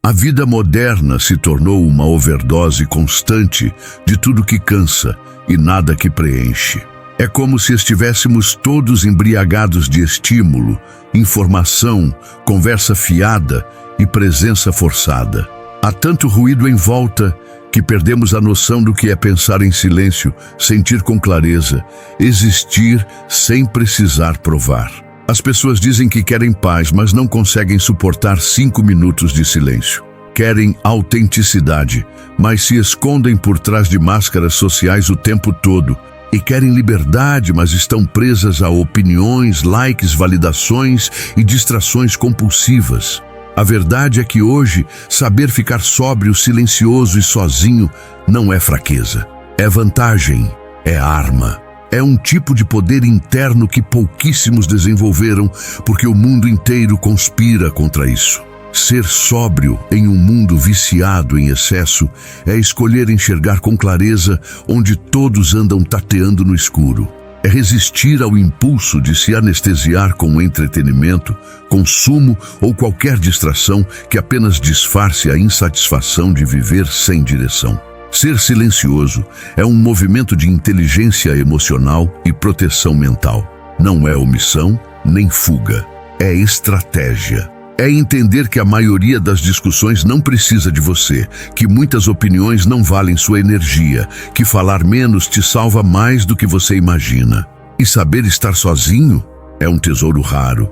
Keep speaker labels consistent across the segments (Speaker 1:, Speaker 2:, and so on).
Speaker 1: A vida moderna se tornou uma overdose constante de tudo que cansa e nada que preenche. É como se estivéssemos todos embriagados de estímulo, informação, conversa fiada e presença forçada. Há tanto ruído em volta que perdemos a noção do que é pensar em silêncio, sentir com clareza, existir sem precisar provar. As pessoas dizem que querem paz, mas não conseguem suportar 5 minutos de silêncio. Querem autenticidade, mas se escondem por trás de máscaras sociais o tempo todo. E querem liberdade, mas estão presas a opiniões, likes, validações e distrações compulsivas. A verdade é que hoje, saber ficar sóbrio, silencioso e sozinho não é fraqueza. É vantagem, é arma. É um tipo de poder interno que pouquíssimos desenvolveram, porque o mundo inteiro conspira contra isso. Ser sóbrio em um mundo viciado em excesso é escolher enxergar com clareza onde todos andam tateando no escuro. É resistir ao impulso de se anestesiar com entretenimento, consumo ou qualquer distração que apenas disfarce a insatisfação de viver sem direção. Ser silencioso é um movimento de inteligência emocional e proteção mental. Não é omissão nem fuga, é estratégia. É entender que a maioria das discussões não precisa de você, que muitas opiniões não valem sua energia, que falar menos te salva mais do que você imagina. E saber estar sozinho é um tesouro raro.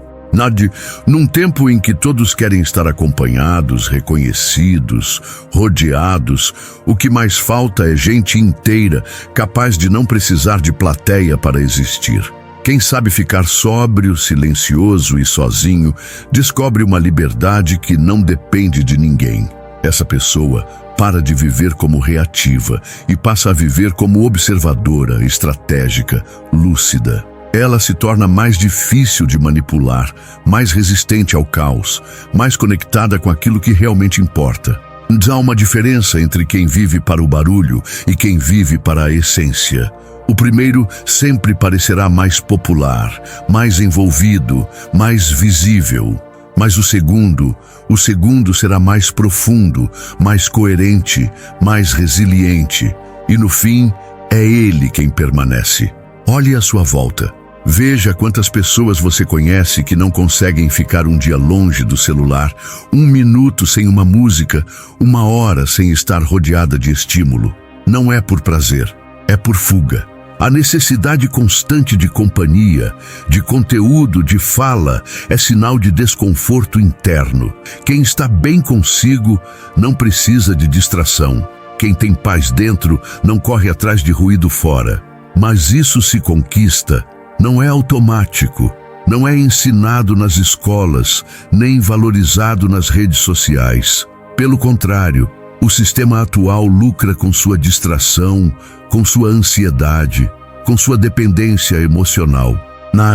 Speaker 1: Num tempo em que todos querem estar acompanhados, reconhecidos, rodeados, o que mais falta é gente inteira, capaz de não precisar de plateia para existir. Quem sabe ficar sóbrio, silencioso e sozinho, descobre uma liberdade que não depende de ninguém. Essa pessoa para de viver como reativa e passa a viver como observadora, estratégica, lúcida. Ela se torna mais difícil de manipular, mais resistente ao caos, mais conectada com aquilo que realmente importa. Há uma diferença entre quem vive para o barulho e quem vive para a essência. O primeiro sempre parecerá mais popular, mais envolvido, mais visível. Mas o segundo será mais profundo, mais coerente, mais resiliente. E no fim, é ele quem permanece. Olhe à sua volta. Veja quantas pessoas você conhece que não conseguem ficar um dia longe do celular, 1 minuto sem uma música, 1 hora sem estar rodeada de estímulo. Não é por prazer, é por fuga. A necessidade constante de companhia, de conteúdo, de fala, é sinal de desconforto interno. Quem está bem consigo não precisa de distração. Quem tem paz dentro não corre atrás de ruído fora. Mas isso se conquista, não é automático, não é ensinado nas escolas, nem valorizado nas redes sociais. Pelo contrário, o sistema atual lucra com sua distração, com sua ansiedade, com sua dependência emocional.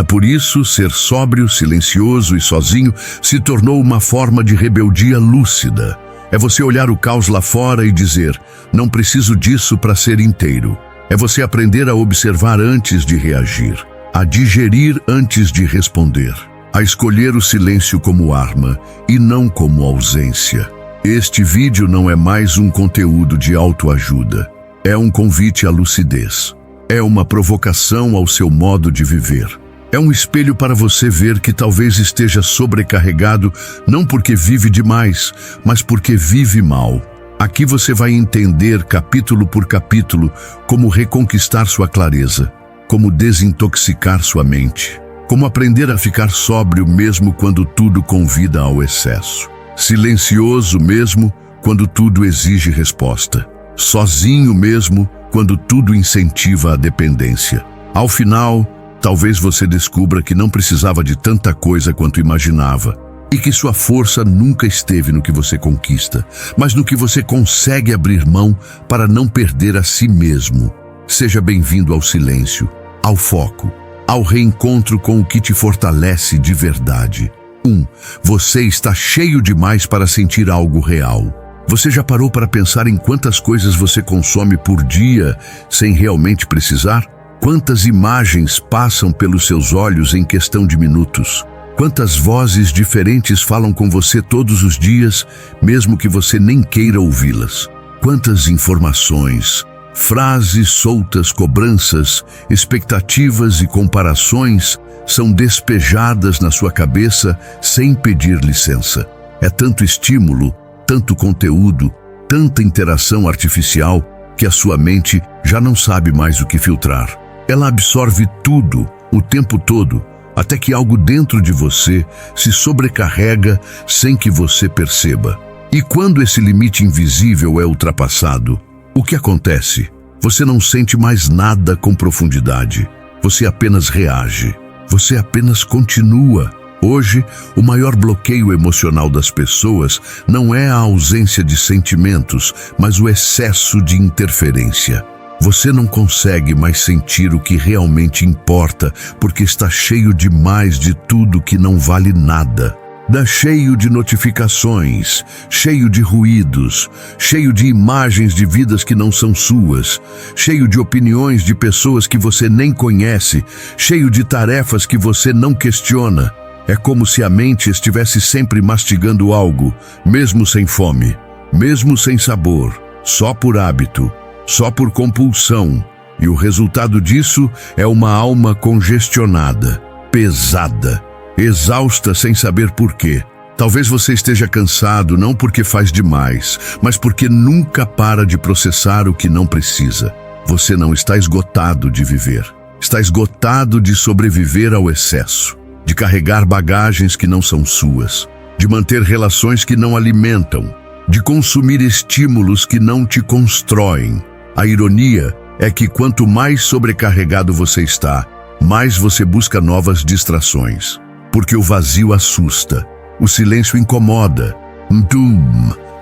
Speaker 1: Por isso, ser sóbrio, silencioso e sozinho se tornou uma forma de rebeldia lúcida. É você olhar o caos lá fora e dizer, não preciso disso para ser inteiro. É você aprender a observar antes de reagir, a digerir antes de responder, a escolher o silêncio como arma e não como ausência. Este vídeo não é mais um conteúdo de autoajuda. É um convite à lucidez. É uma provocação ao seu modo de viver. É um espelho para você ver que talvez esteja sobrecarregado, não porque vive demais, mas porque vive mal. Aqui você vai entender, capítulo por capítulo, como reconquistar sua clareza, como desintoxicar sua mente, como aprender a ficar sóbrio mesmo quando tudo convida ao excesso, silencioso mesmo quando tudo exige resposta, sozinho mesmo quando tudo incentiva a dependência. Ao final, talvez você descubra que não precisava de tanta coisa quanto imaginava, e que sua força nunca esteve no que você conquista, mas no que você consegue abrir mão para não perder a si mesmo. Seja bem-vindo ao silêncio, ao foco, ao reencontro com o que te fortalece de verdade. 1. Você está cheio demais para sentir algo real. Você já parou para pensar em quantas coisas você consome por dia sem realmente precisar? Quantas imagens passam pelos seus olhos em questão de minutos? Quantas vozes diferentes falam com você todos os dias, mesmo que você nem queira ouvi-las? Quantas informações, frases soltas, cobranças, expectativas e comparações são despejadas na sua cabeça sem pedir licença? É tanto estímulo, tanto conteúdo, tanta interação artificial que a sua mente já não sabe mais o que filtrar. Ela absorve tudo, o tempo todo, até que algo dentro de você se sobrecarrega sem que você perceba. E quando esse limite invisível é ultrapassado, o que acontece? Você não sente mais nada com profundidade. Você apenas reage. Você apenas continua. Hoje, o maior bloqueio emocional das pessoas não é a ausência de sentimentos, mas o excesso de interferência. Você não consegue mais sentir o que realmente importa, porque está cheio demais de tudo que não vale nada. Está cheio de notificações, cheio de ruídos, cheio de imagens de vidas que não são suas, cheio de opiniões de pessoas que você nem conhece, cheio de tarefas que você não questiona. É como se a mente estivesse sempre mastigando algo, mesmo sem fome, mesmo sem sabor, só por hábito, só por compulsão, e o resultado disso é uma alma congestionada, pesada, exausta sem saber por quê. Talvez você esteja cansado não porque faz demais, mas porque nunca para de processar o que não precisa. Você não está esgotado de viver, está esgotado de sobreviver ao excesso, de carregar bagagens que não são suas, de manter relações que não alimentam, de consumir estímulos que não te constroem. A ironia é que quanto mais sobrecarregado você está, mais você busca novas distrações. Porque o vazio assusta, o silêncio incomoda.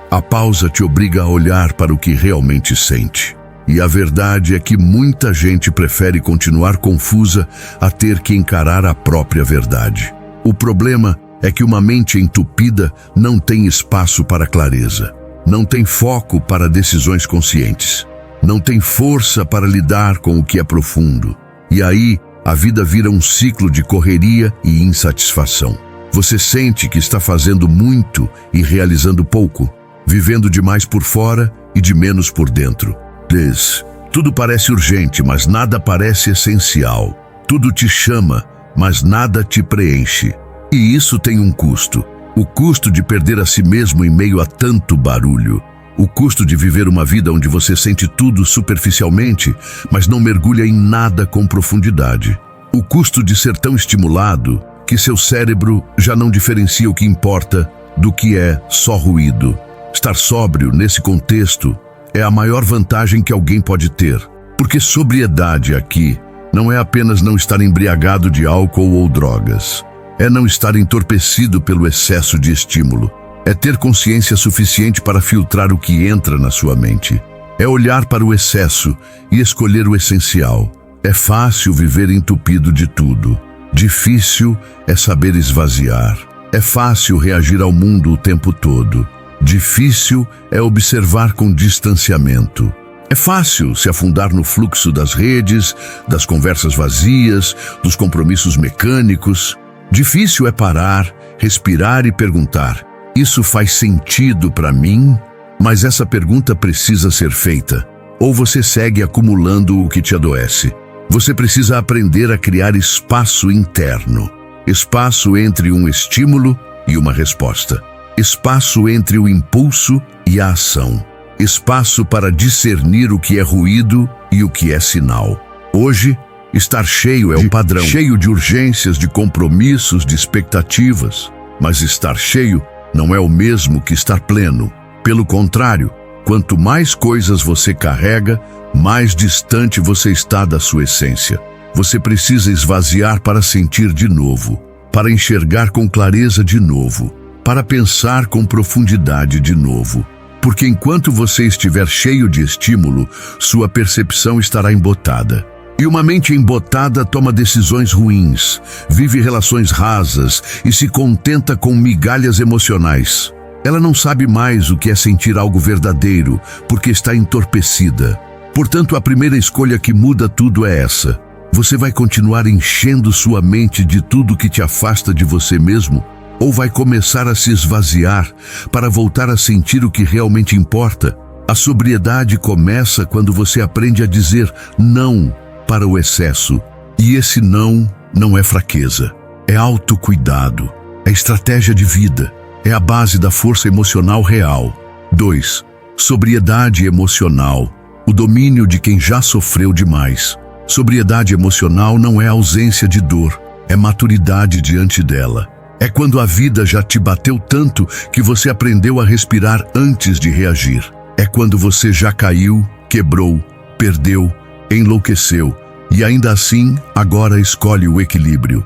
Speaker 1: A pausa te obriga a olhar para o que realmente sente. E a verdade é que muita gente prefere continuar confusa a ter que encarar a própria verdade. O problema é que uma mente entupida não tem espaço para clareza, não tem foco para decisões conscientes, não tem força para lidar com o que é profundo. E aí, a vida vira um ciclo de correria e insatisfação. Você sente que está fazendo muito e realizando pouco, vivendo demais por fora e de menos por dentro. Tudo parece urgente, mas nada parece essencial. Tudo te chama, mas nada te preenche. E isso tem um custo. O custo de perder a si mesmo em meio a tanto barulho. O custo de viver uma vida onde você sente tudo superficialmente, mas não mergulha em nada com profundidade. O custo de ser tão estimulado que seu cérebro já não diferencia o que importa do que é só ruído. Estar sóbrio nesse contexto é a maior vantagem que alguém pode ter, porque sobriedade aqui não é apenas não estar embriagado de álcool ou drogas. É não estar entorpecido pelo excesso de estímulo. É ter consciência suficiente para filtrar o que entra na sua mente. É olhar para o excesso e escolher o essencial. É fácil viver entupido de tudo. Difícil é saber esvaziar. É fácil reagir ao mundo o tempo todo. Difícil é observar com distanciamento. É fácil se afundar no fluxo das redes, das conversas vazias, dos compromissos mecânicos. Difícil é parar, respirar e perguntar: isso faz sentido para mim? Mas essa pergunta precisa ser feita. Ou você segue acumulando o que te adoece. Você precisa aprender a criar espaço interno. Espaço entre um estímulo e uma resposta. Espaço entre o impulso e a ação. Espaço para discernir o que é ruído e o que é sinal. Hoje, estar cheio é o padrão. Cheio de urgências, de compromissos, de expectativas. Mas estar cheio não é o mesmo que estar pleno. Pelo contrário, quanto mais coisas você carrega, mais distante você está da sua essência. Você precisa esvaziar para sentir de novo, para enxergar com clareza de novo, para pensar com profundidade de novo. Porque enquanto você estiver cheio de estímulo, sua percepção estará embotada. E uma mente embotada toma decisões ruins, vive relações rasas e se contenta com migalhas emocionais. Ela não sabe mais o que é sentir algo verdadeiro, porque está entorpecida. Portanto, a primeira escolha que muda tudo é essa. Você vai continuar enchendo sua mente de tudo que te afasta de você mesmo? Ou vai começar a se esvaziar para voltar a sentir o que realmente importa? A sobriedade começa quando você aprende a dizer não para o excesso. E esse não é fraqueza, é autocuidado, é estratégia de vida, é a base da força emocional real. 2. Sobriedade emocional, o domínio de quem já sofreu demais. Sobriedade emocional não é ausência de dor, é maturidade diante dela. É quando a vida já te bateu tanto que você aprendeu a respirar antes de reagir. É quando você já caiu, quebrou, perdeu, enlouqueceu e ainda assim agora escolhe o equilíbrio.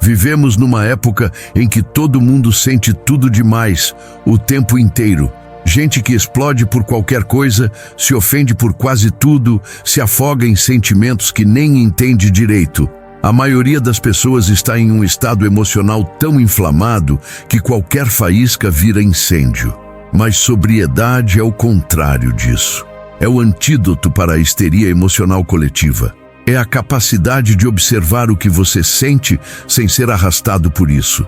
Speaker 1: Vivemos numa época em que todo mundo sente tudo demais, o tempo inteiro. Gente que explode por qualquer coisa, se ofende por quase tudo, se afoga em sentimentos que nem entende direito. A maioria das pessoas está em um estado emocional tão inflamado que qualquer faísca vira incêndio. Mas sobriedade é o contrário disso. É o antídoto para a histeria emocional coletiva. É a capacidade de observar o que você sente sem ser arrastado por isso.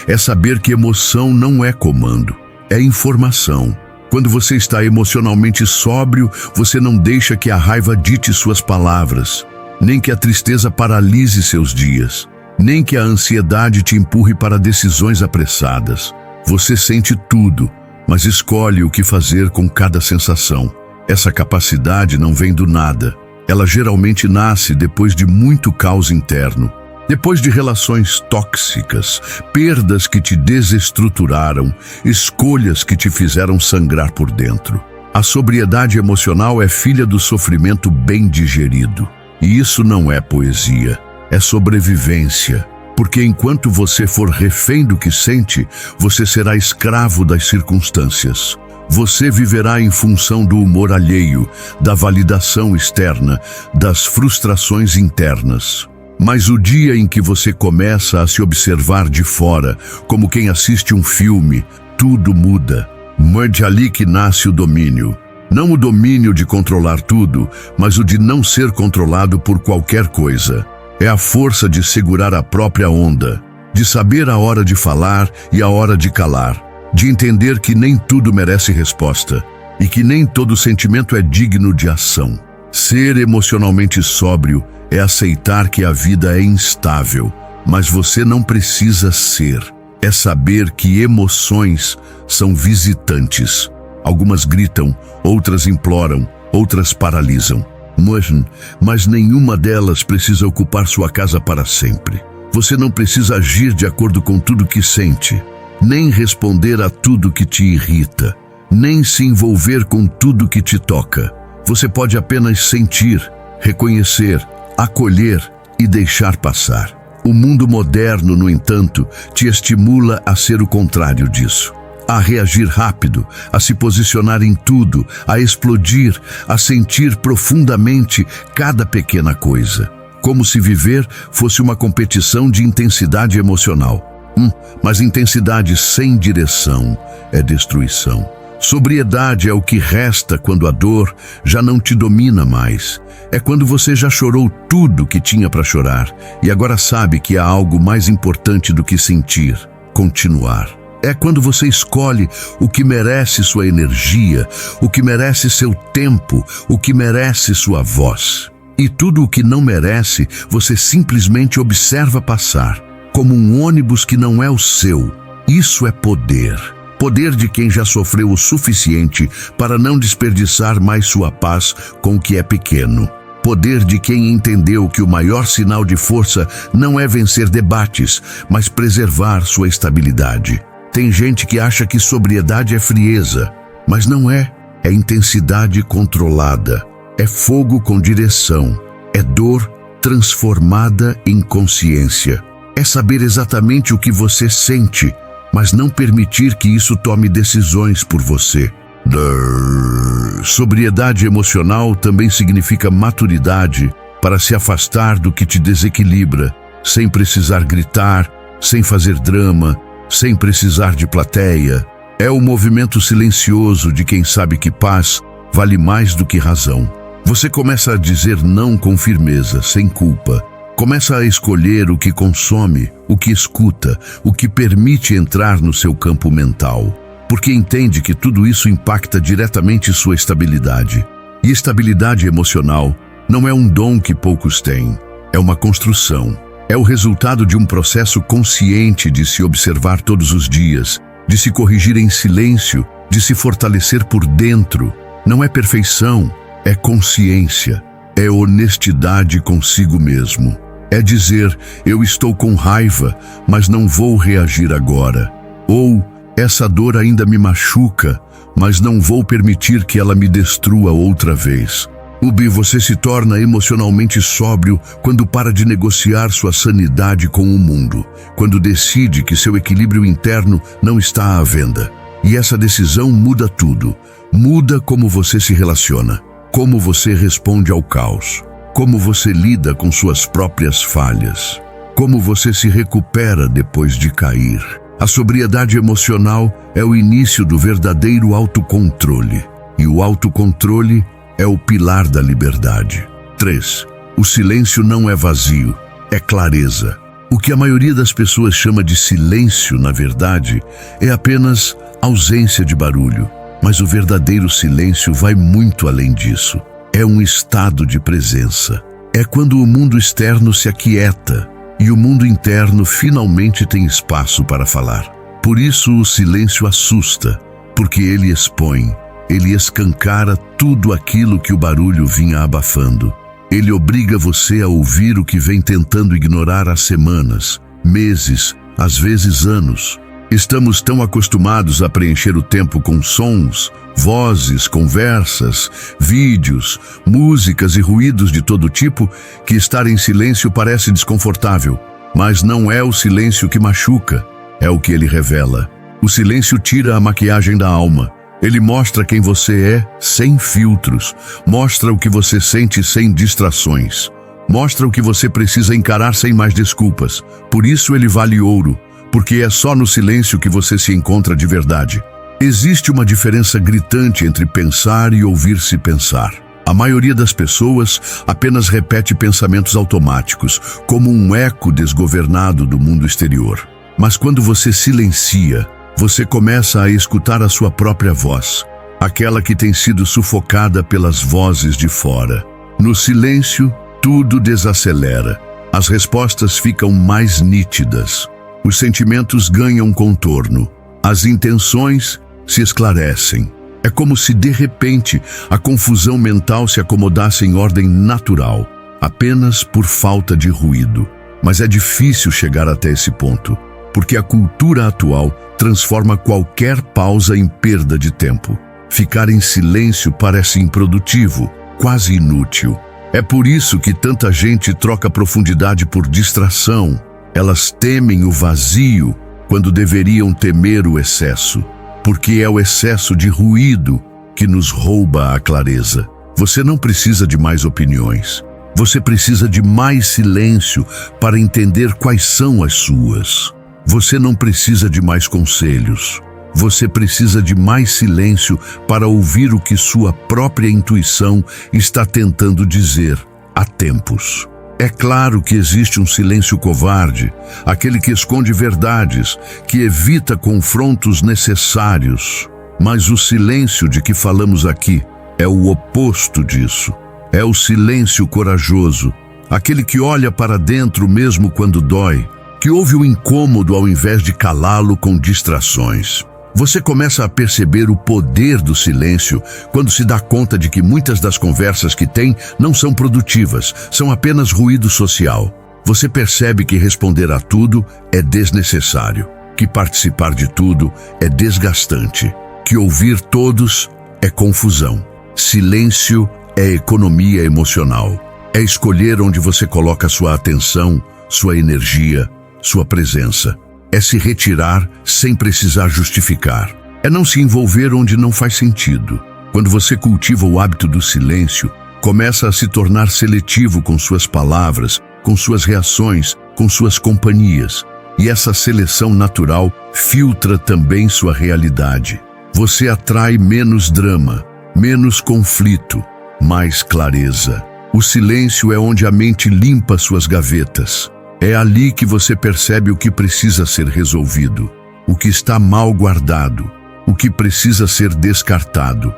Speaker 1: É saber que emoção não é comando, é informação. Quando você está emocionalmente sóbrio, você não deixa que a raiva dite suas palavras, nem que a tristeza paralise seus dias, nem que a ansiedade te empurre para decisões apressadas. Você sente tudo, mas escolhe o que fazer com cada sensação. Essa capacidade não vem do nada. Ela geralmente nasce depois de muito caos interno, depois de relações tóxicas, perdas que te desestruturaram, escolhas que te fizeram sangrar por dentro. A sobriedade emocional é filha do sofrimento bem digerido. E isso não é poesia, é sobrevivência. Porque enquanto você for refém do que sente, você será escravo das circunstâncias. Você viverá em função do humor alheio, da validação externa, das frustrações internas. Mas o dia em que você começa a se observar de fora, como quem assiste um filme, tudo muda. É ali que nasce o domínio. Não o domínio de controlar tudo, mas o de não ser controlado por qualquer coisa. É a força de segurar a própria onda, de saber a hora de falar e a hora de calar, de entender que nem tudo merece resposta e que nem todo sentimento é digno de ação. Ser emocionalmente sóbrio é aceitar que a vida é instável, mas você não precisa ser. É saber que emoções são visitantes. Algumas gritam, outras imploram, outras paralisam. Mas nenhuma delas precisa ocupar sua casa para sempre. Você não precisa agir de acordo com tudo que sente, nem responder a tudo que te irrita, nem se envolver com tudo que te toca. Você pode apenas sentir, reconhecer, acolher e deixar passar. O mundo moderno, no entanto, te estimula a ser o contrário disso. A reagir rápido, a se posicionar em tudo, a explodir, a sentir profundamente cada pequena coisa. Como se viver fosse uma competição de intensidade emocional. Mas intensidade sem direção é destruição. Sobriedade é o que resta quando a dor já não te domina mais. É quando você já chorou tudo que tinha para chorar e agora sabe que há algo mais importante do que sentir, continuar. É quando você escolhe o que merece sua energia, o que merece seu tempo, o que merece sua voz. E tudo o que não merece, você simplesmente observa passar, como um ônibus que não é o seu. Isso é poder. Poder de quem já sofreu o suficiente para não desperdiçar mais sua paz com o que é pequeno. Poder de quem entendeu que o maior sinal de força não é vencer debates, mas preservar sua estabilidade. Tem gente que acha que sobriedade é frieza, mas não é. É intensidade controlada, é fogo com direção, é dor transformada em consciência. É saber exatamente o que você sente, mas não permitir que isso tome decisões por você. Sobriedade emocional também significa maturidade para se afastar do que te desequilibra, sem precisar gritar, sem fazer drama, sem precisar de plateia. É o movimento silencioso de quem sabe que paz vale mais do que razão. Você começa a dizer não com firmeza, sem culpa. Começa a escolher o que consome, o que escuta, o que permite entrar no seu campo mental. Porque entende que tudo isso impacta diretamente sua estabilidade. E estabilidade emocional não é um dom que poucos têm, é uma construção. É o resultado de um processo consciente de se observar todos os dias, de se corrigir em silêncio, de se fortalecer por dentro. Não é perfeição, é consciência, é honestidade consigo mesmo. É dizer, eu estou com raiva, mas não vou reagir agora. Ou, essa dor ainda me machuca, mas não vou permitir que ela me destrua outra vez. Você se torna emocionalmente sóbrio quando para de negociar sua sanidade com o mundo, quando decide que seu equilíbrio interno não está à venda. E essa decisão muda tudo. Muda como você se relaciona, como você responde ao caos, como você lida com suas próprias falhas, como você se recupera depois de cair. A sobriedade emocional é o início do verdadeiro autocontrole. E o autocontrole é o pilar da liberdade. 3. O silêncio não é vazio, é clareza. O que a maioria das pessoas chama de silêncio, na verdade, é apenas ausência de barulho. Mas o verdadeiro silêncio vai muito além disso. É um estado de presença. É quando o mundo externo se aquieta e o mundo interno finalmente tem espaço para falar. Por isso o silêncio assusta, porque ele expõe. Ele escancara tudo aquilo que o barulho vinha abafando. Ele obriga você a ouvir o que vem tentando ignorar há semanas, meses, às vezes anos. Estamos tão acostumados a preencher o tempo com sons, vozes, conversas, vídeos, músicas e ruídos de todo tipo que estar em silêncio parece desconfortável. Mas não é o silêncio que machuca, é o que ele revela. O silêncio tira a maquiagem da alma. Ele mostra quem você é sem filtros, mostra o que você sente sem distrações, mostra o que você precisa encarar sem mais desculpas. Por isso ele vale ouro, porque é só no silêncio que você se encontra de verdade. Existe uma diferença gritante entre pensar e ouvir-se pensar. A maioria das pessoas apenas repete pensamentos automáticos, como um eco desgovernado do mundo exterior. Mas quando você silencia, você começa a escutar a sua própria voz, aquela que tem sido sufocada pelas vozes de fora. No silêncio, tudo desacelera. As respostas ficam mais nítidas. Os sentimentos ganham contorno. As intenções se esclarecem. É como se, de repente, a confusão mental se acomodasse em ordem natural, apenas por falta de ruído. Mas é difícil chegar até esse ponto, porque a cultura atual transforma qualquer pausa em perda de tempo. Ficar em silêncio parece improdutivo, quase inútil. É por isso que tanta gente troca profundidade por distração. Elas temem o vazio quando deveriam temer o excesso, porque é o excesso de ruído que nos rouba a clareza. Você não precisa de mais opiniões. Você precisa de mais silêncio para entender quais são as suas. Você não precisa de mais conselhos. Você precisa de mais silêncio para ouvir o que sua própria intuição está tentando dizer há tempos. É claro que existe um silêncio covarde, aquele que esconde verdades, que evita confrontos necessários. Mas o silêncio de que falamos aqui é o oposto disso. É o silêncio corajoso, aquele que olha para dentro mesmo quando dói, que ouve o incômodo ao invés de calá-lo com distrações. Você começa a perceber o poder do silêncio quando se dá conta de que muitas das conversas que tem não são produtivas, são apenas ruído social. Você percebe que responder a tudo é desnecessário, que participar de tudo é desgastante, que ouvir todos é confusão. Silêncio é economia emocional. É escolher onde você coloca sua atenção, sua energia, sua presença. É se retirar sem precisar justificar. É não se envolver onde não faz sentido. Quando você cultiva o hábito do silêncio, começa a se tornar seletivo com suas palavras, com suas reações, com suas companhias. E essa seleção natural filtra também sua realidade. Você atrai menos drama, menos conflito, mais clareza. O silêncio é onde a mente limpa suas gavetas. É ali que você percebe o que precisa ser resolvido, o que está mal guardado, o que precisa ser descartado.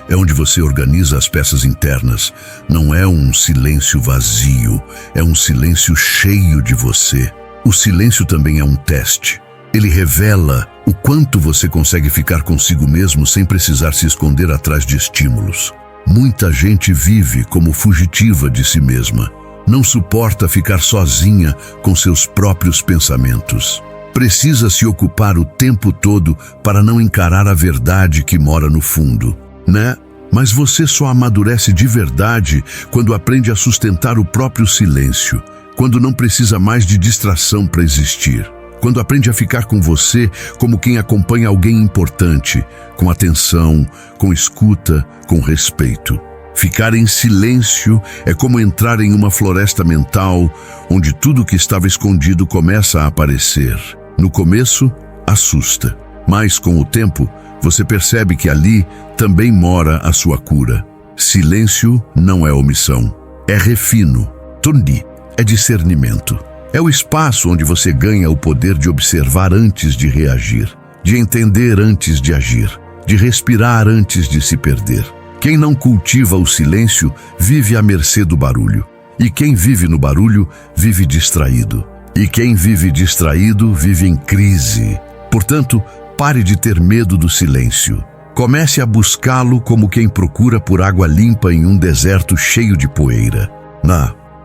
Speaker 1: É onde você organiza as peças internas. Não é um silêncio vazio, é um silêncio cheio de você. O silêncio também é um teste. Ele revela o quanto você consegue ficar consigo mesmo sem precisar se esconder atrás de estímulos. Muita gente vive como fugitiva de si mesma. Não suporta ficar sozinha com seus próprios pensamentos. Precisa se ocupar o tempo todo para não encarar a verdade que mora no fundo, né? Mas você só amadurece de verdade quando aprende a sustentar o próprio silêncio, quando não precisa mais de distração para existir, quando aprende a ficar com você como quem acompanha alguém importante, com atenção, com escuta, com respeito. Ficar em silêncio é como entrar em uma floresta mental, onde tudo que estava escondido começa a aparecer. No começo, assusta, mas com o tempo, você percebe que ali também mora a sua cura. Silêncio não é omissão, é refino. Tundi é discernimento. É o espaço onde você ganha o poder de observar antes de reagir, de entender antes de agir, de respirar antes de se perder. Quem não cultiva o silêncio vive à mercê do barulho. E quem vive no barulho vive distraído. E quem vive distraído vive em crise. Portanto, pare de ter medo do silêncio. Comece a buscá-lo como quem procura por água limpa em um deserto cheio de poeira.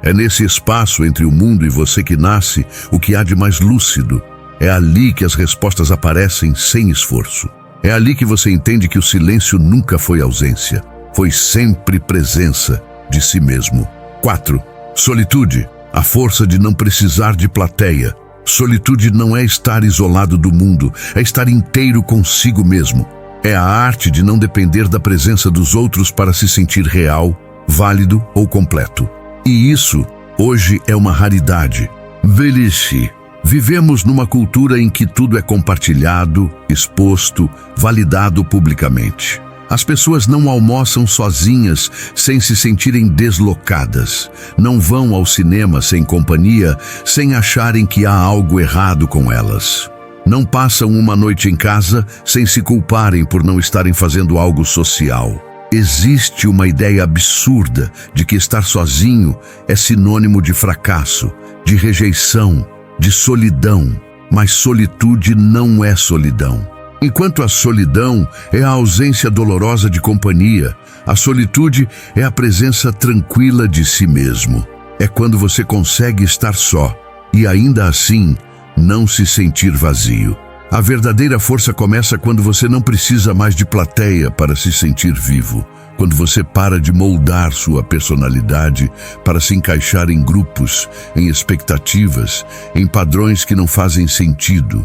Speaker 1: É nesse espaço entre o mundo e você que nasce o que há de mais lúcido. É ali que as respostas aparecem sem esforço. É ali que você entende que o silêncio nunca foi ausência, foi sempre presença de si mesmo. 4. Solitude, a força de não precisar de plateia. Solitude não é estar isolado do mundo, é estar inteiro consigo mesmo. É a arte de não depender da presença dos outros para se sentir real, válido ou completo. E isso, hoje, é uma raridade. Velhice. Vivemos numa cultura em que tudo é compartilhado, exposto, validado publicamente. As pessoas não almoçam sozinhas sem se sentirem deslocadas. Não vão ao cinema sem companhia, sem acharem que há algo errado com elas. Não passam uma noite em casa sem se culparem por não estarem fazendo algo social. Existe uma ideia absurda de que estar sozinho é sinônimo de fracasso, de rejeição, de solidão, mas solitude não é solidão. Enquanto a solidão é a ausência dolorosa de companhia, a solitude é a presença tranquila de si mesmo. É quando você consegue estar só e ainda assim não se sentir vazio. A verdadeira força começa quando você não precisa mais de plateia para se sentir vivo. Quando você para de moldar sua personalidade para se encaixar em grupos, em expectativas, em padrões que não fazem sentido.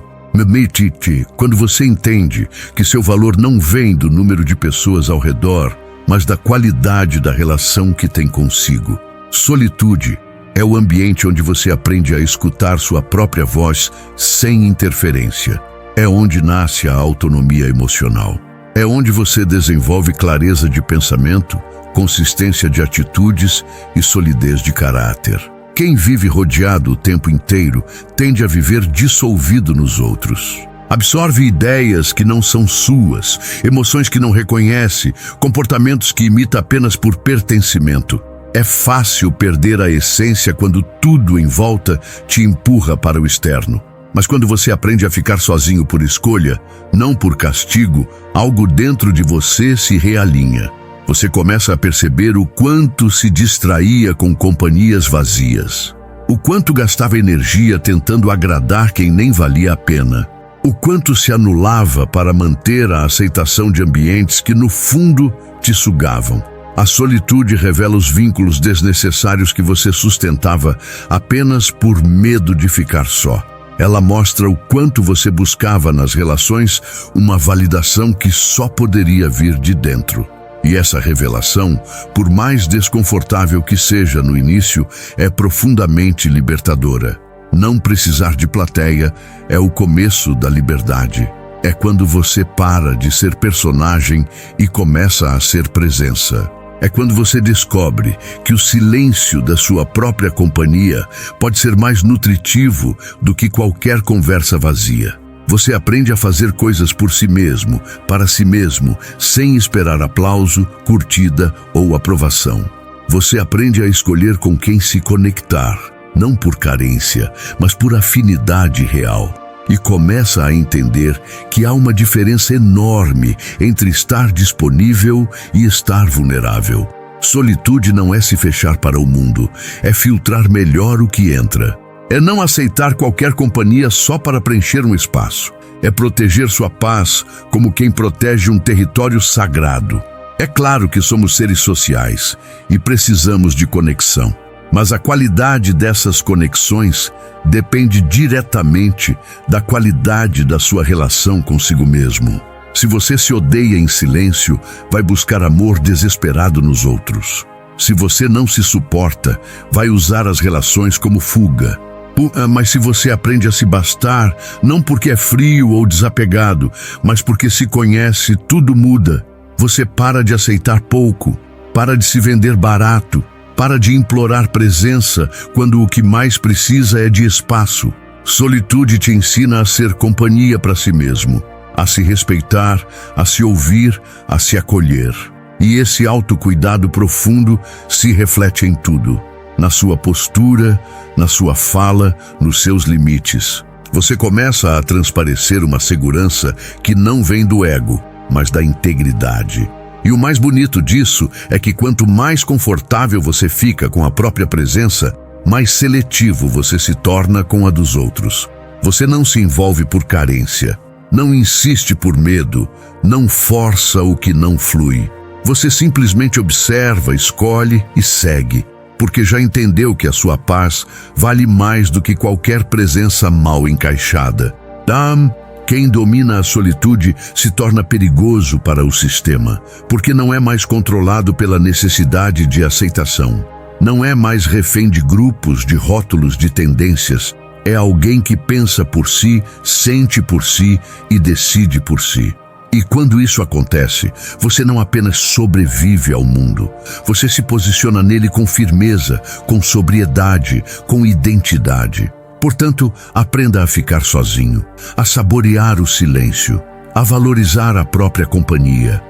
Speaker 1: Quando você entende que seu valor não vem do número de pessoas ao redor, mas da qualidade da relação que tem consigo. Solitude é o ambiente onde você aprende a escutar sua própria voz sem interferência. É onde nasce a autonomia emocional. É onde você desenvolve clareza de pensamento, consistência de atitudes e solidez de caráter. Quem vive rodeado o tempo inteiro tende a viver dissolvido nos outros. Absorve ideias que não são suas, emoções que não reconhece, comportamentos que imita apenas por pertencimento. É fácil perder a essência quando tudo em volta te empurra para o externo. Mas quando você aprende a ficar sozinho por escolha, não por castigo, algo dentro de você se realinha. Você começa a perceber o quanto se distraía com companhias vazias. O quanto gastava energia tentando agradar quem nem valia a pena. O quanto se anulava para manter a aceitação de ambientes que no fundo te sugavam. A solitude revela os vínculos desnecessários que você sustentava apenas por medo de ficar só. Ela mostra o quanto você buscava nas relações uma validação que só poderia vir de dentro. E essa revelação, por mais desconfortável que seja no início, é profundamente libertadora. Não precisar de plateia é o começo da liberdade. É quando você para de ser personagem e começa a ser presença. É quando você descobre que o silêncio da sua própria companhia pode ser mais nutritivo do que qualquer conversa vazia. Você aprende a fazer coisas por si mesmo, para si mesmo, sem esperar aplauso, curtida ou aprovação. Você aprende a escolher com quem se conectar, não por carência, mas por afinidade real. E começa a entender que há uma diferença enorme entre estar disponível e estar vulnerável. Solitude não é se fechar para o mundo, é filtrar melhor o que entra. É não aceitar qualquer companhia só para preencher um espaço. É proteger sua paz como quem protege um território sagrado. É claro que somos seres sociais e precisamos de conexão. Mas a qualidade dessas conexões depende diretamente da qualidade da sua relação consigo mesmo. Se você se odeia em silêncio, vai buscar amor desesperado nos outros. Se você não se suporta, vai usar as relações como fuga. Mas se você aprende a se bastar, não porque é frio ou desapegado, mas porque se conhece, tudo muda. Você para de aceitar pouco, para de se vender barato, para de implorar presença quando o que mais precisa é de espaço. Solitude te ensina a ser companhia para si mesmo, a se respeitar, a se ouvir, a se acolher. E esse autocuidado profundo se reflete em tudo. Na sua postura, na sua fala, nos seus limites. Você começa a transparecer uma segurança que não vem do ego, mas da integridade. E o mais bonito disso é que quanto mais confortável você fica com a própria presença, mais seletivo você se torna com a dos outros. Você não se envolve por carência, não insiste por medo, não força o que não flui. Você simplesmente observa, escolhe e segue, porque já entendeu que a sua paz vale mais do que qualquer presença mal encaixada. Quem domina a solitude se torna perigoso para o sistema, porque não é mais controlado pela necessidade de aceitação. Não é mais refém de grupos, de rótulos, de tendências. É alguém que pensa por si, sente por si e decide por si. E quando isso acontece, você não apenas sobrevive ao mundo, você se posiciona nele com firmeza, com sobriedade, com identidade. Portanto, aprenda a ficar sozinho, a saborear o silêncio, a valorizar a própria companhia.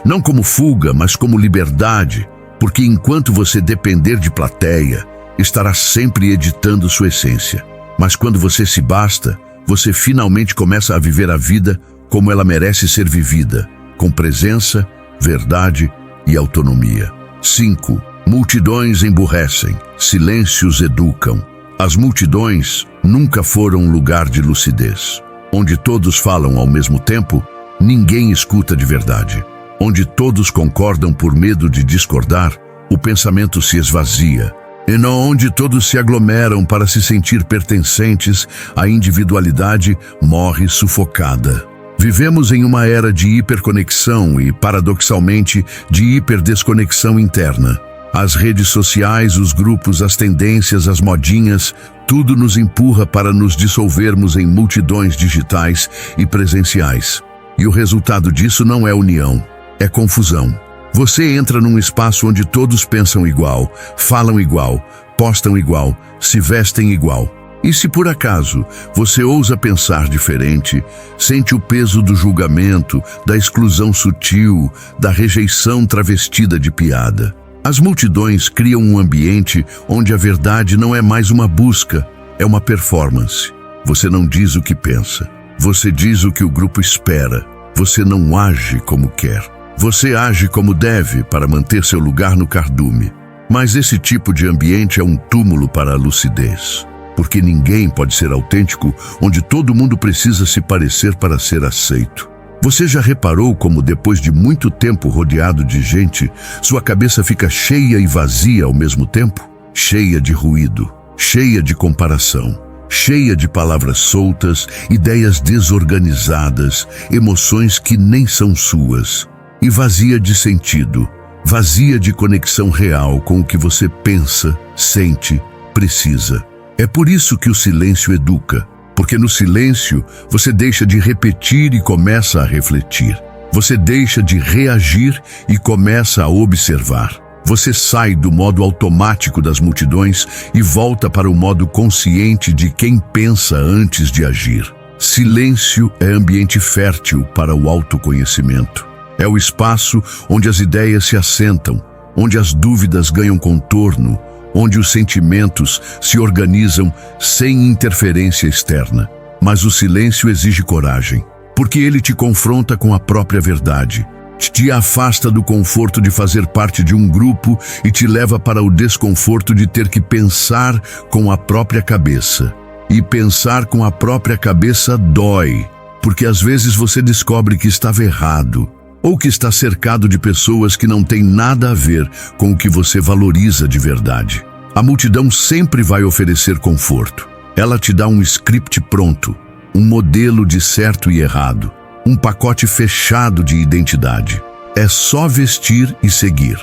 Speaker 1: Não como fuga, mas como liberdade, porque enquanto você depender de plateia, estará sempre editando sua essência. Mas quando você se basta, você finalmente começa a viver a vida como ela merece ser vivida, com presença, verdade e autonomia. 5. Multidões emburrecem, silêncios educam. As multidões nunca foram um lugar de lucidez. Onde todos falam ao mesmo tempo, ninguém escuta de verdade. Onde todos concordam por medo de discordar, o pensamento se esvazia. E não onde todos se aglomeram para se sentir pertencentes, a individualidade morre sufocada. Vivemos em uma era de hiperconexão e, paradoxalmente, de hiperdesconexão interna. As redes sociais, os grupos, as tendências, as modinhas, tudo nos empurra para nos dissolvermos em multidões digitais e presenciais. E o resultado disso não é união, é confusão. Você entra num espaço onde todos pensam igual, falam igual, postam igual, se vestem igual. E se por acaso você ousa pensar diferente, sente o peso do julgamento, da exclusão sutil, da rejeição travestida de piada. As multidões criam um ambiente onde a verdade não é mais uma busca, é uma performance. Você não diz o que pensa, você diz o que o grupo espera, você não age como quer. Você age como deve para manter seu lugar no cardume. Mas esse tipo de ambiente é um túmulo para a lucidez, porque ninguém pode ser autêntico onde todo mundo precisa se parecer para ser aceito. Você já reparou como depois de muito tempo rodeado de gente, sua cabeça fica cheia e vazia ao mesmo tempo? Cheia de ruído, cheia de comparação, cheia de palavras soltas, ideias desorganizadas, emoções que nem são suas. E vazia de sentido, vazia de conexão real com o que você pensa, sente, precisa. É por isso que o silêncio educa, porque no silêncio você deixa de repetir e começa a refletir. Você deixa de reagir e começa a observar. Você sai do modo automático das multidões e volta para o modo consciente de quem pensa antes de agir. Silêncio é ambiente fértil para o autoconhecimento. É o espaço onde as ideias se assentam, onde as dúvidas ganham contorno, onde os sentimentos se organizam sem interferência externa. Mas o silêncio exige coragem, porque ele te confronta com a própria verdade. Te afasta do conforto de fazer parte de um grupo e te leva para o desconforto de ter que pensar com a própria cabeça. E pensar com a própria cabeça dói, porque às vezes você descobre que estava errado, ou que está cercado de pessoas que não têm nada a ver com o que você valoriza de verdade. A multidão sempre vai oferecer conforto. Ela te dá um script pronto, um modelo de certo e errado, um pacote fechado de identidade. É só vestir e seguir.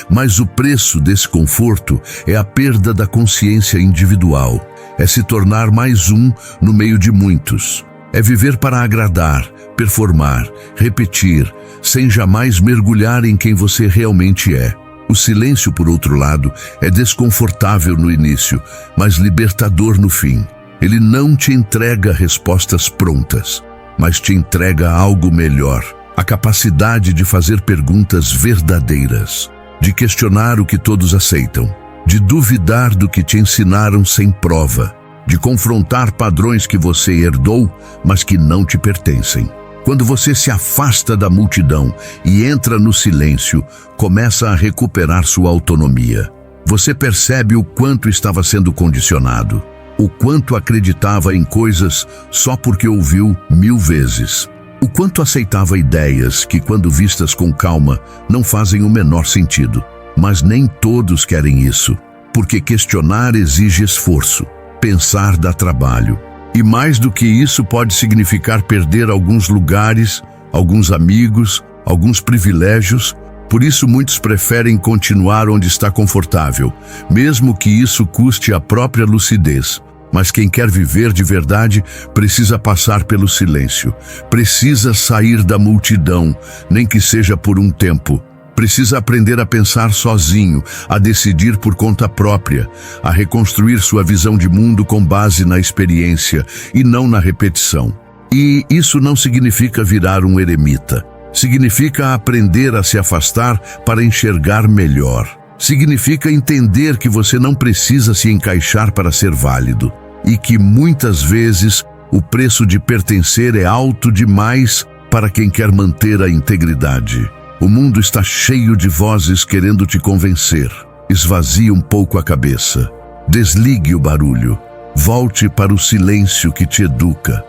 Speaker 1: Mas o preço desse conforto é a perda da consciência individual. É se tornar mais um no meio de muitos. É viver para agradar, performar, repetir, sem jamais mergulhar em quem você realmente é. O silêncio, por outro lado, é desconfortável no início, mas libertador no fim. Ele não te entrega respostas prontas, mas te entrega algo melhor. A capacidade de fazer perguntas verdadeiras, de questionar o que todos aceitam, de duvidar do que te ensinaram sem prova, de confrontar padrões que você herdou, mas que não te pertencem. Quando você se afasta da multidão e entra no silêncio, começa a recuperar sua autonomia. Você percebe o quanto estava sendo condicionado, o quanto acreditava em coisas só porque ouviu 1000 vezes, o quanto aceitava ideias que, quando vistas com calma, não fazem o menor sentido. Mas nem todos querem isso, porque questionar exige esforço, pensar dá trabalho. E mais do que isso pode significar perder alguns lugares, alguns amigos, alguns privilégios. Por isso muitos preferem continuar onde está confortável, mesmo que isso custe a própria lucidez. Mas quem quer viver de verdade precisa passar pelo silêncio, precisa sair da multidão, nem que seja por um tempo. Precisa aprender a pensar sozinho, a decidir por conta própria, a reconstruir sua visão de mundo com base na experiência e não na repetição. E isso não significa virar um eremita. Significa aprender a se afastar para enxergar melhor. Significa entender que você não precisa se encaixar para ser válido. E que muitas vezes o preço de pertencer é alto demais para quem quer manter a integridade. O mundo está cheio de vozes querendo te convencer. Esvazie um pouco a cabeça. Desligue o barulho. Volte para o silêncio que te educa.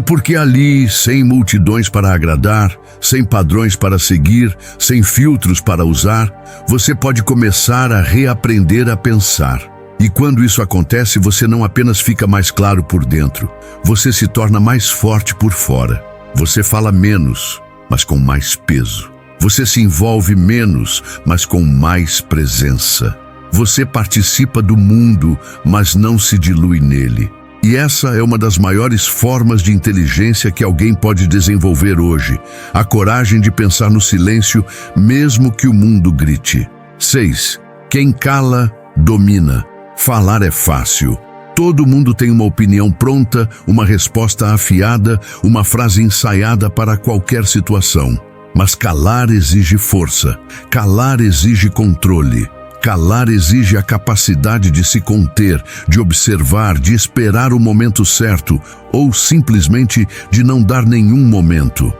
Speaker 1: Porque ali, sem multidões para agradar, sem padrões para seguir, sem filtros para usar, você pode começar a reaprender a pensar. E quando isso acontece, você não apenas fica mais claro por dentro, você se torna mais forte por fora. Você fala menos, mas com mais peso. Você se envolve menos, mas com mais presença. Você participa do mundo, mas não se dilui nele. E essa é uma das maiores formas de inteligência que alguém pode desenvolver hoje. A coragem de pensar no silêncio, mesmo que o mundo grite. 6. Quem cala, domina. Falar é fácil. Todo mundo tem uma opinião pronta, uma resposta afiada, uma frase ensaiada para qualquer situação. Mas calar exige força. Calar exige controle. Calar exige a capacidade de se conter, de observar, de esperar o momento certo, ou simplesmente de não dar nenhum momento.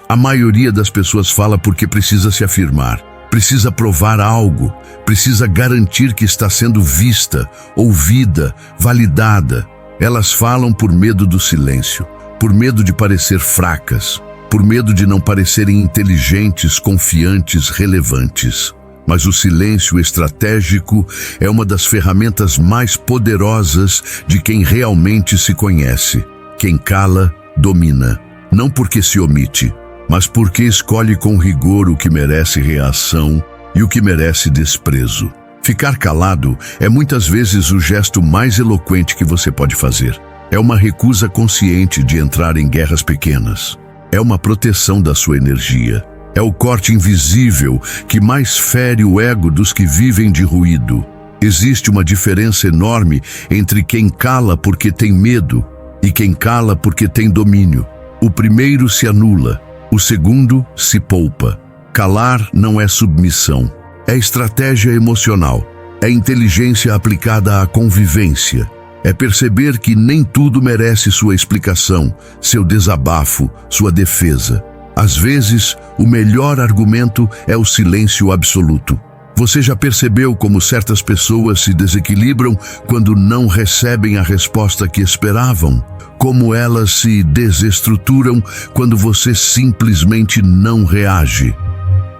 Speaker 1: A maioria das pessoas fala porque precisa se afirmar. Precisa provar algo, precisa garantir que está sendo vista, ouvida, validada. Elas falam por medo do silêncio, por medo de parecer fracas, por medo de não parecerem inteligentes, confiantes, relevantes. Mas o silêncio estratégico é uma das ferramentas mais poderosas de quem realmente se conhece. Quem cala, domina, não porque se omite, mas porque escolhe com rigor o que merece reação e o que merece desprezo. Ficar calado é muitas vezes o gesto mais eloquente que você pode fazer. É uma recusa consciente de entrar em guerras pequenas. é uma proteção da sua energia. É o corte invisível que mais fere o ego dos que vivem de ruído. Existe uma diferença enorme entre quem cala porque tem medo e quem cala porque tem domínio. O primeiro se anula, o segundo se poupa. Calar não é submissão, é estratégia emocional, é inteligência aplicada à convivência. É perceber que nem tudo merece sua explicação, seu desabafo, sua defesa. Às vezes, o melhor argumento é o silêncio absoluto. Você já percebeu como certas pessoas se desequilibram quando não recebem a resposta que esperavam? Como elas se desestruturam quando você simplesmente não reage?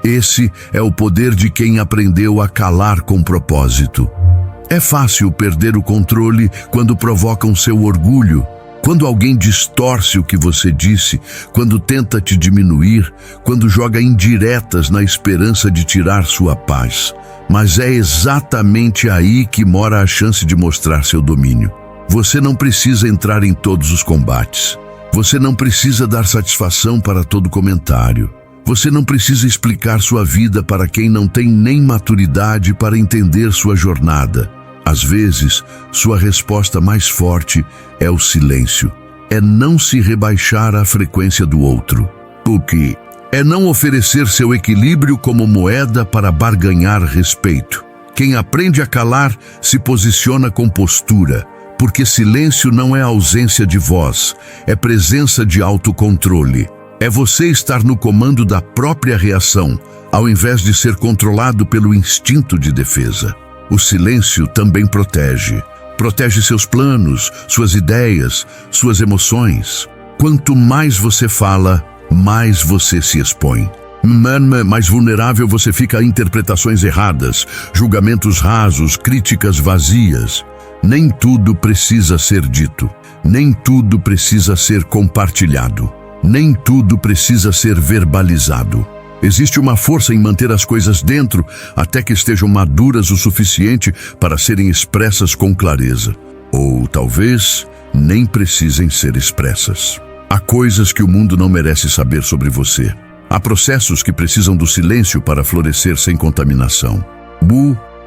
Speaker 1: Esse é o poder de quem aprendeu a calar com propósito. É fácil perder o controle quando provocam seu orgulho, quando alguém distorce o que você disse, quando tenta te diminuir, quando joga indiretas na esperança de tirar sua paz. Mas é exatamente aí que mora a chance de mostrar seu domínio. Você não precisa entrar em todos os combates. Você não precisa dar satisfação para todo comentário. Você não precisa explicar sua vida para quem não tem nem maturidade para entender sua jornada. Às vezes, sua resposta mais forte é o silêncio. É não se rebaixar à frequência do outro. O que? É não oferecer seu equilíbrio como moeda para barganhar respeito. Quem aprende a calar se posiciona com postura, porque silêncio não é ausência de voz, é presença de autocontrole. É você estar no comando da própria reação, ao invés de ser controlado pelo instinto de defesa. O silêncio também protege. Protege seus planos, suas ideias, suas emoções. Quanto mais você fala, mais você se expõe. Mais vulnerável você fica a interpretações erradas, julgamentos rasos, críticas vazias. Nem tudo precisa ser dito. Nem tudo precisa ser compartilhado. Nem tudo precisa ser verbalizado. Existe uma força em manter as coisas dentro até que estejam maduras o suficiente para serem expressas com clareza. Ou talvez nem precisem ser expressas. Há coisas que o mundo não merece saber sobre você. Há processos que precisam do silêncio para florescer sem contaminação.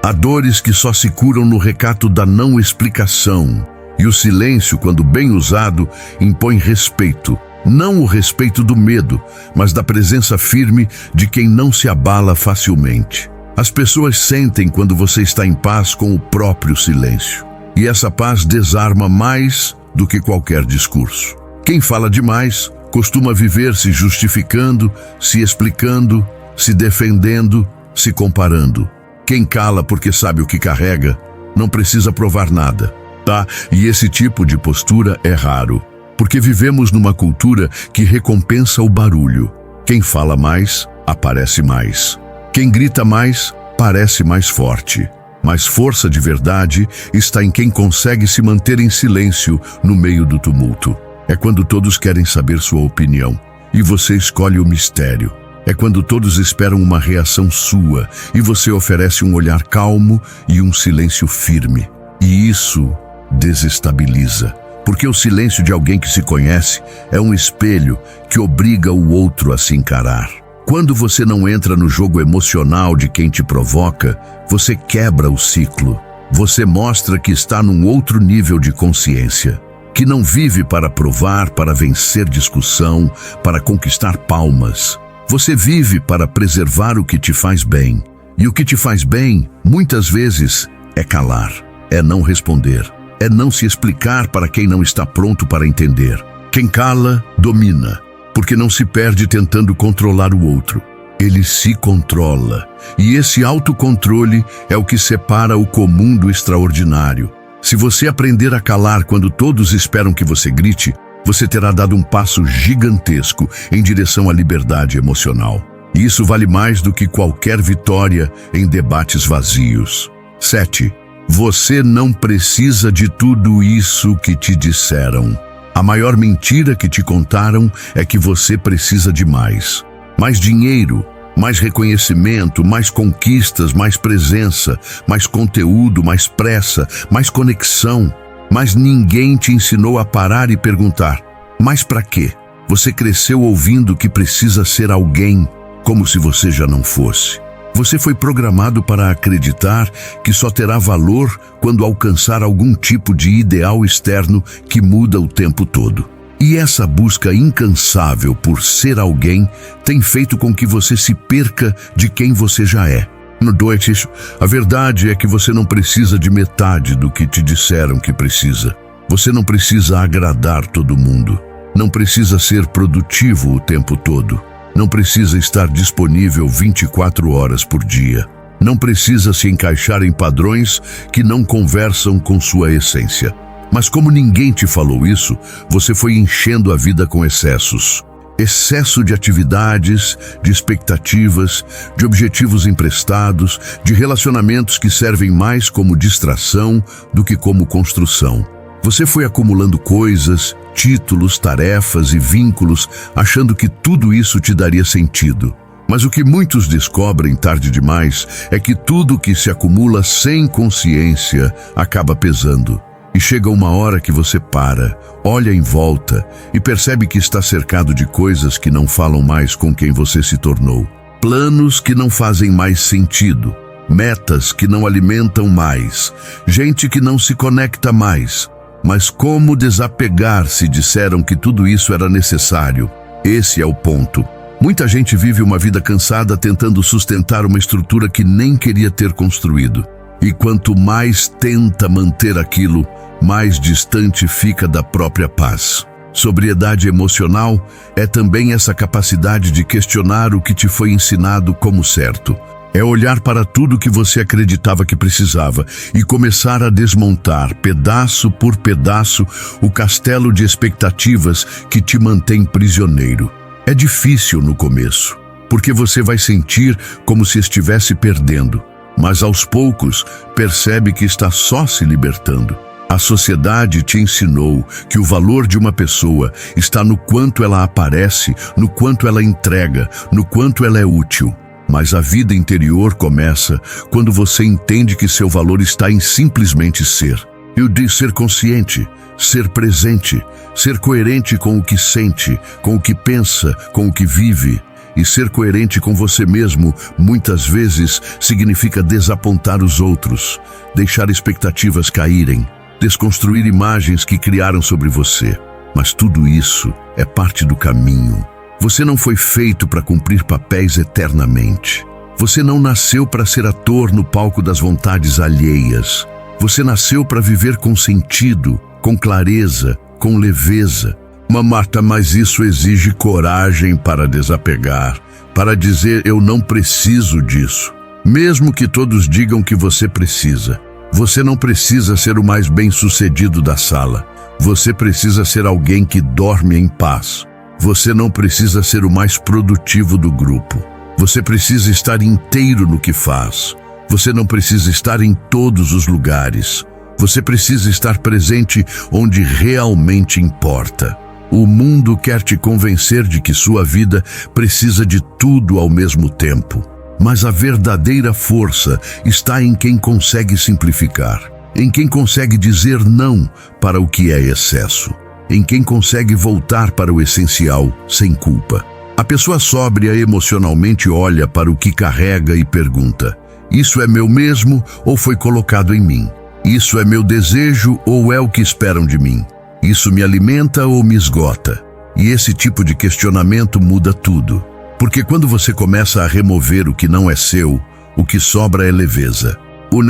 Speaker 1: Há dores que só se curam no recato da não explicação. E o silêncio, quando bem usado, impõe respeito. Não o respeito do medo, mas da presença firme de quem não se abala facilmente. As pessoas sentem quando você está em paz com o próprio silêncio. E essa paz desarma mais do que qualquer discurso. Quem fala demais costuma viver se justificando, se explicando, se defendendo, se comparando. Quem cala porque sabe o que carrega, não precisa provar nada, tá? E esse tipo de postura é raro. Porque vivemos numa cultura que recompensa o barulho. Quem fala mais, aparece mais. Quem grita mais, parece mais forte. Mas força de verdade está em quem consegue se manter em silêncio no meio do tumulto. É quando todos querem saber sua opinião e você escolhe o mistério. É quando todos esperam uma reação sua e você oferece um olhar calmo e um silêncio firme. E isso desestabiliza. Porque o silêncio de alguém que se conhece é um espelho que obriga o outro a se encarar. Quando você não entra no jogo emocional de quem te provoca, você quebra o ciclo. Você mostra que está num outro nível de consciência, que não vive para provar, para vencer discussão, para conquistar palmas. Você vive para preservar o que te faz bem. E o que te faz bem, muitas vezes, é calar, é não responder. É não se explicar para quem não está pronto para entender. Quem cala, domina, porque não se perde tentando controlar o outro. Ele se controla. E esse autocontrole é o que separa o comum do extraordinário. Se você aprender a calar quando todos esperam que você grite, você terá dado um passo gigantesco em direção à liberdade emocional. E isso vale mais do que qualquer vitória em debates vazios. 7. Você não precisa de tudo isso que te disseram. A maior mentira que te contaram é que você precisa de mais. Mais dinheiro, mais reconhecimento, mais conquistas, mais presença, mais conteúdo, mais pressa, mais conexão. Mas ninguém te ensinou a parar e perguntar: mas para quê? Você cresceu ouvindo que precisa ser alguém, como se você já não fosse. Você foi programado para acreditar que só terá valor quando alcançar algum tipo de ideal externo que muda o tempo todo. E essa busca incansável por ser alguém tem feito com que você se perca de quem você já é. No doitis, a verdade é que você não precisa de metade do que te disseram que precisa. Você não precisa agradar todo mundo. Não precisa ser produtivo o tempo todo. Não precisa estar disponível 24 horas por dia. Não precisa se encaixar em padrões que não conversam com sua essência. Mas como ninguém te falou isso, você foi enchendo a vida com excessos. Excesso de atividades, de expectativas, de objetivos emprestados, de relacionamentos que servem mais como distração do que como construção. Você foi acumulando coisas, títulos, tarefas e vínculos, achando que tudo isso te daria sentido. Mas o que muitos descobrem tarde demais é que tudo que se acumula sem consciência acaba pesando. E chega uma hora que você para, olha em volta e percebe que está cercado de coisas que não falam mais com quem você se tornou. Planos que não fazem mais sentido, metas que não alimentam mais, gente que não se conecta mais. Mas como desapegar se disseram que tudo isso era necessário? Esse é o ponto. Muita gente vive uma vida cansada tentando sustentar uma estrutura que nem queria ter construído. E quanto mais tenta manter aquilo, mais distante fica da própria paz. Sobriedade emocional é também essa capacidade de questionar o que te foi ensinado como certo. É olhar para tudo que você acreditava que precisava e começar a desmontar, pedaço por pedaço, o castelo de expectativas que te mantém prisioneiro. É difícil no começo, porque você vai sentir como se estivesse perdendo, mas aos poucos percebe que está só se libertando. A sociedade te ensinou que o valor de uma pessoa está no quanto ela aparece, no quanto ela entrega, no quanto ela é útil. Mas a vida interior começa quando você entende que seu valor está em simplesmente ser. E o de ser consciente, ser presente, ser coerente com o que sente, com o que pensa, com o que vive. E ser coerente com você mesmo, muitas vezes, significa desapontar os outros, deixar expectativas caírem, desconstruir imagens que criaram sobre você. Mas tudo isso é parte do caminho. Você não foi feito para cumprir papéis eternamente. Você não nasceu para ser ator no palco das vontades alheias. Você nasceu para viver com sentido, com clareza, com leveza. Marta, mas isso exige coragem para desapegar, para dizer eu não preciso disso. Mesmo que todos digam que você precisa. Você não precisa ser o mais bem-sucedido da sala. Você precisa ser alguém que dorme em paz. Você não precisa ser o mais produtivo do grupo. Você precisa estar inteiro no que faz. Você não precisa estar em todos os lugares. Você precisa estar presente onde realmente importa. O mundo quer te convencer de que sua vida precisa de tudo ao mesmo tempo. Mas a verdadeira força está em quem consegue simplificar, em quem consegue dizer não para o que é excesso, em quem consegue voltar para o essencial sem culpa. A pessoa sóbria emocionalmente olha para o que carrega e pergunta: isso é meu mesmo ou foi colocado em mim? Isso é meu desejo ou é o que esperam de mim? Isso me alimenta ou me esgota? E esse tipo de questionamento muda tudo. Porque quando você começa a remover o que não é seu, o que sobra é leveza.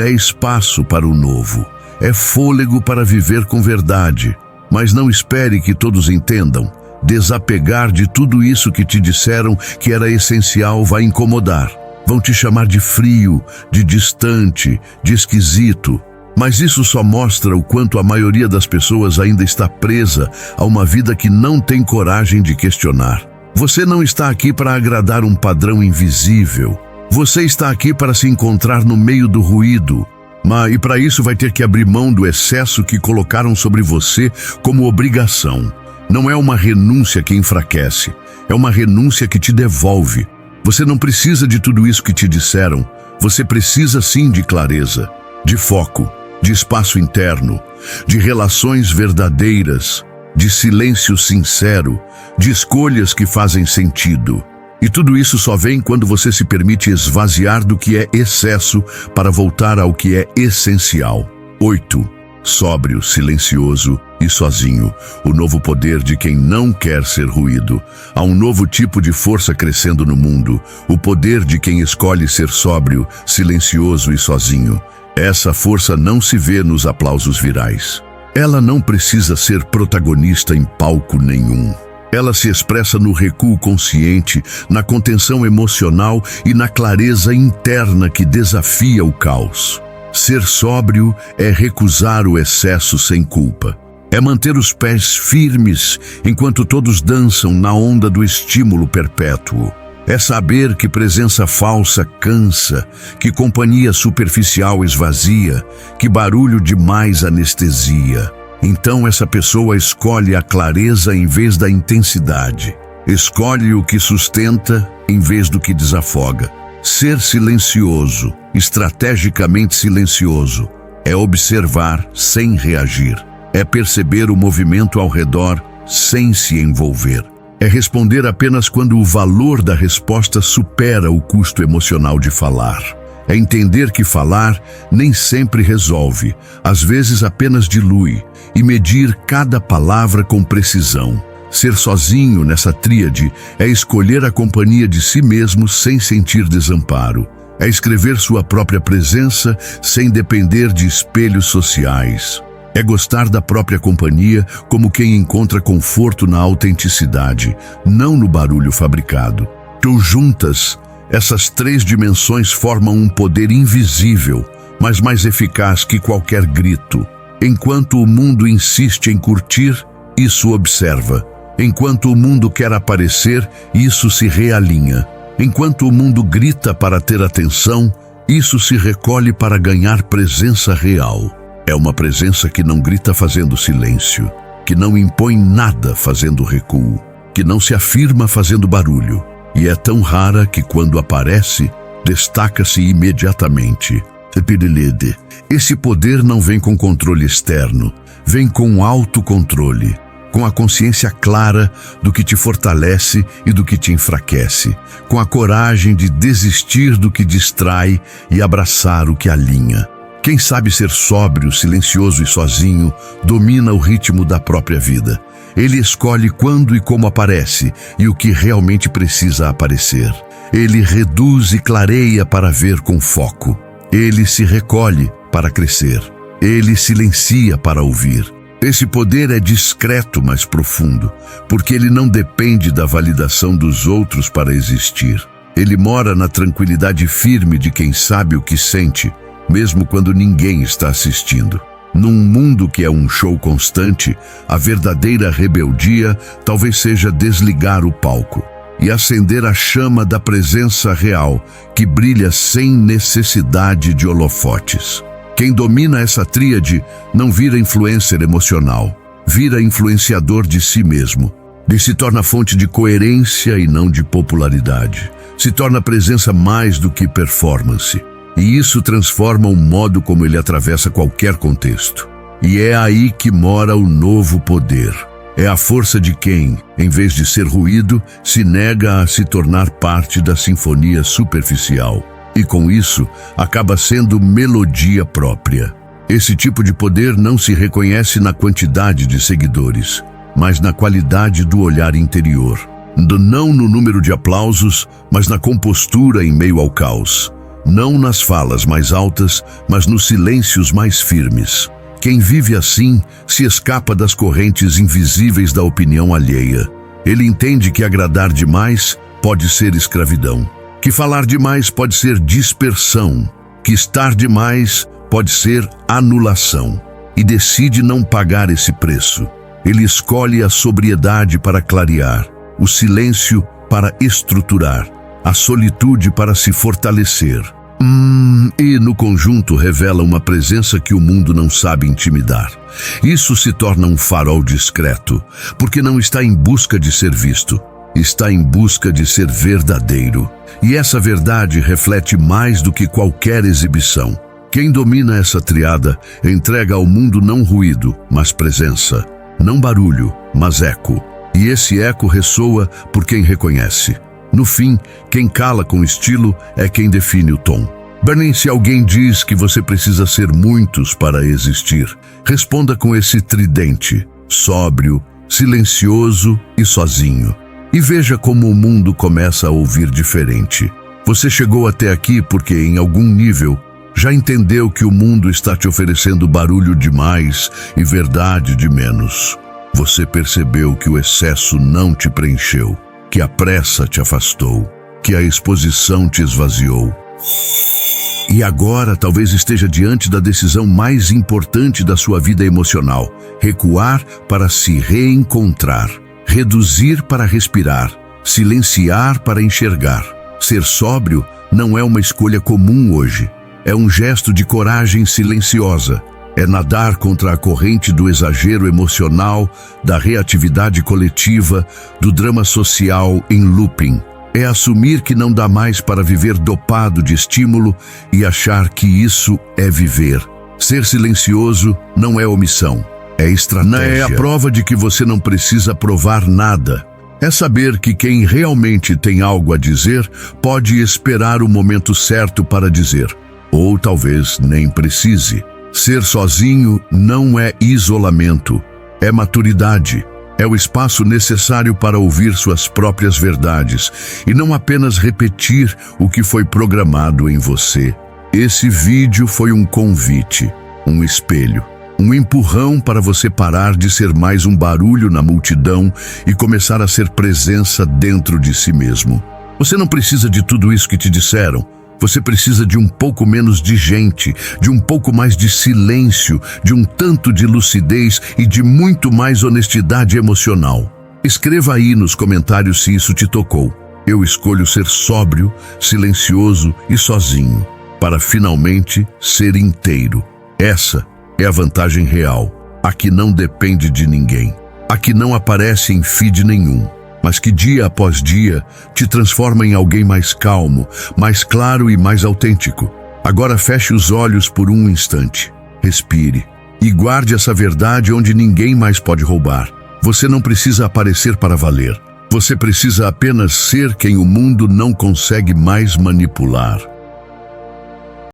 Speaker 1: É espaço para o novo. É fôlego para viver com verdade. Mas não espere que todos entendam. Desapegar de tudo isso que te disseram que era essencial vai incomodar. Vão te chamar de frio, de distante, de esquisito. Mas isso só mostra o quanto a maioria das pessoas ainda está presa a uma vida que não tem coragem de questionar. Você não está aqui para agradar um padrão invisível. Você está aqui para se encontrar no meio do ruído. E para isso vai ter que abrir mão do excesso que colocaram sobre você como obrigação. Não é uma renúncia que enfraquece, é uma renúncia que te devolve. Você não precisa de tudo isso que te disseram. Você precisa sim de clareza, de foco, de espaço interno, de relações verdadeiras. de silêncio sincero, de escolhas que fazem sentido. E tudo isso só vem quando você se permite esvaziar do que é excesso para voltar ao que é essencial. 8. Sóbrio, silencioso e sozinho. O novo poder de quem não quer ser ruído. Há um novo tipo de força crescendo no mundo. O poder de quem escolhe ser sóbrio, silencioso e sozinho. Essa força não se vê nos aplausos virais. Ela não precisa ser protagonista em palco nenhum. Ela se expressa no recuo consciente, na contenção emocional e na clareza interna que desafia o caos. Ser sóbrio é recusar o excesso sem culpa. É manter os pés firmes enquanto todos dançam na onda do estímulo perpétuo. É saber que presença falsa cansa, que companhia superficial esvazia, que barulho demais anestesia. Então essa pessoa escolhe a clareza em vez da intensidade. Escolhe o que sustenta em vez do que desafoga. Ser silencioso, estrategicamente silencioso, é observar sem reagir. É perceber o movimento ao redor sem se envolver. É responder apenas quando o valor da resposta supera o custo emocional de falar. É entender que falar nem sempre resolve, às vezes apenas dilui, e medir cada palavra com precisão. Ser sozinho nessa tríade é escolher a companhia de si mesmo sem sentir desamparo. É escrever sua própria presença sem depender de espelhos sociais. É gostar da própria companhia como quem encontra conforto na autenticidade, não no barulho fabricado. Juntas, essas três dimensões formam um poder invisível, mas mais eficaz que qualquer grito. Enquanto o mundo insiste em curtir, isso observa. Enquanto o mundo quer aparecer, isso se realinha. Enquanto o mundo grita para ter atenção, isso se recolhe para ganhar presença real. É uma presença que não grita fazendo silêncio, que não impõe nada fazendo recuo, que não se afirma fazendo barulho. E é tão rara que quando aparece, destaca-se imediatamente. Esse poder não vem com controle externo, vem com autocontrole, com a consciência clara do que te fortalece e do que te enfraquece, com a coragem de desistir do que distrai e abraçar o que alinha. Quem sabe ser sóbrio, silencioso e sozinho, domina o ritmo da própria vida. Ele escolhe quando e como aparece e o que realmente precisa aparecer. Ele reduz e clareia para ver com foco. Ele se recolhe para crescer. Ele silencia para ouvir. Esse poder é discreto, mas profundo, porque ele não depende da validação dos outros para existir. Ele mora na tranquilidade firme de quem sabe o que sente, mesmo quando ninguém está assistindo. Num mundo que é um show constante, a verdadeira rebeldia talvez seja desligar o palco e acender a chama da presença real que brilha sem necessidade de holofotes. Quem domina essa tríade não vira influencer emocional, vira influenciador de si mesmo. Ele se torna fonte de coerência e não de popularidade. Se torna presença mais do que performance. E isso transforma o modo como ele atravessa qualquer contexto. E é aí que mora o novo poder. É a força de quem, em vez de ser ruído, se nega a se tornar parte da sinfonia superficial. E com isso, acaba sendo melodia própria. Esse tipo de poder não se reconhece na quantidade de seguidores, mas na qualidade do olhar interior. Não no número de aplausos, mas na compostura em meio ao caos. Não nas falas mais altas, mas nos silêncios mais firmes. Quem vive assim se escapa das correntes invisíveis da opinião alheia. Ele entende que agradar demais pode ser escravidão, que falar demais pode ser dispersão, que estar demais pode ser anulação, e decide não pagar esse preço. Ele escolhe a sobriedade para clarear, o silêncio para estruturar, a solitude para se fortalecer. E no conjunto revela uma presença que o mundo não sabe intimidar. Isso se torna um farol discreto, porque não está em busca de ser visto, está em busca de ser verdadeiro. E essa verdade reflete mais do que qualquer exibição. Quem domina essa triada entrega ao mundo não ruído, mas presença. Não barulho, mas eco. E esse eco ressoa por quem reconhece. No fim, quem cala com estilo é quem define o tom. Bernin, se alguém diz que você precisa ser muitos para existir, responda com esse tridente: sóbrio, silencioso e sozinho. E veja como o mundo começa a ouvir diferente. Você chegou até aqui porque, em algum nível, já entendeu que o mundo está te oferecendo barulho demais e verdade de menos. Você percebeu que o excesso não te preencheu, que a pressa te afastou, que a exposição te esvaziou. E agora talvez esteja diante da decisão mais importante da sua vida emocional: recuar para se reencontrar, reduzir para respirar, silenciar para enxergar. Ser sóbrio não é uma escolha comum hoje. É um gesto de coragem silenciosa. É nadar contra a corrente do exagero emocional, da reatividade coletiva, do drama social em looping. É assumir que não dá mais para viver dopado de estímulo e achar que isso é viver. Ser silencioso não é omissão, é estratégia. Não é a prova de que você não precisa provar nada. É saber que quem realmente tem algo a dizer pode esperar o momento certo para dizer. Ou talvez nem precise. Ser sozinho não é isolamento, é maturidade. É o espaço necessário para ouvir suas próprias verdades e não apenas repetir o que foi programado em você. Esse vídeo foi um convite, um espelho, um empurrão para você parar de ser mais um barulho na multidão e começar a ser presença dentro de si mesmo. Você não precisa de tudo isso que te disseram. Você precisa de um pouco menos de gente, de um pouco mais de silêncio, de um tanto de lucidez e de muito mais honestidade emocional. Escreva aí nos comentários se isso te tocou. Eu escolho ser sóbrio, silencioso e sozinho, para finalmente ser inteiro. Essa é a vantagem real, a que não depende de ninguém, a que não aparece em feed nenhum, mas que dia após dia te transforma em alguém mais calmo, mais claro e mais autêntico. Agora feche os olhos por um instante, respire e guarde essa verdade onde ninguém mais pode roubar. Você não precisa aparecer para valer. Você precisa apenas ser quem o mundo não consegue mais manipular.